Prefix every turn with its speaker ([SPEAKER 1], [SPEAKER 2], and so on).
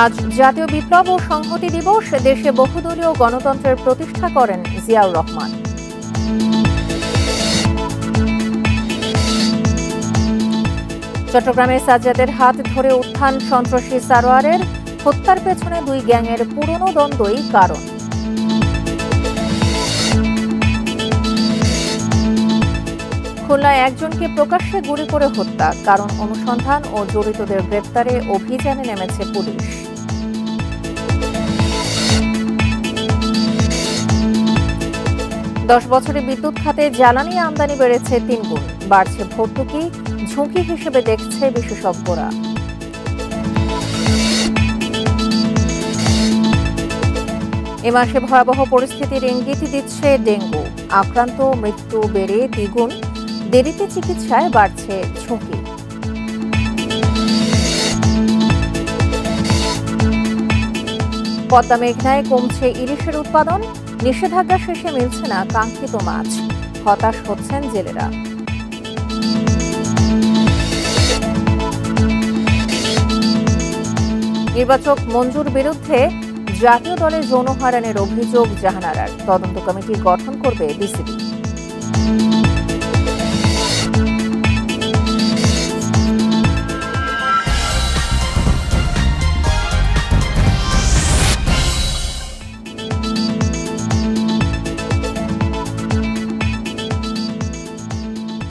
[SPEAKER 1] আজ জাতীয় বিপ্লব ও সংহতি দিবস। দেশে বহুদলীয় গণতন্ত্রের প্রতিষ্ঠা করেন জিয়াউর রহমান। চট্টগ্রামে সাজ্জাদের হাত ধরে উত্থান সন্ত্রাসী সারোয়ারের। হত্যার পেছনে দুই গ্যাংয়ের পুরনো দ্বন্দ্বই কারণ। খুলনায় একজনকে প্রকাশ্যে গুলি করে হত্যা, কারণ অনুসন্ধান ও জড়িতদের গ্রেপ্তারে অভিযানে নেমেছে পুলিশ। দশ বছরে বিদ্যুৎ খাতে জ্বালানি আমদানি বেড়েছে 3 গুণ। বাড়ছে ভর্তুকি, ঝুঁকি হিসেবে দেখছে বিশেষজ্ঞরা। এ মাসে ভয়াবহ পরিস্থিতির ইঙ্গিত দিচ্ছে ডেঙ্গু। আক্রান্ত মৃত্যু বেড়ে দ্বিগুণ, দেরিতে চিকিৎসায় বাড়ছে ঝুঁকি। পদ্মা মেঘনায় কমছে ইলিশের উৎপাদন। নিষেধাজ্ঞা শেষে মিলছে না কাঙ্ক্ষিত মাছ। হতাশ হচ্ছেন জেলেরা। নির্বাচক মঞ্জুর বিরুদ্ধে জাতীয় দলে যৌন হয়রানির অভিযোগ জাহানারার। তদন্ত কমিটি গঠন করবে বিসিবি।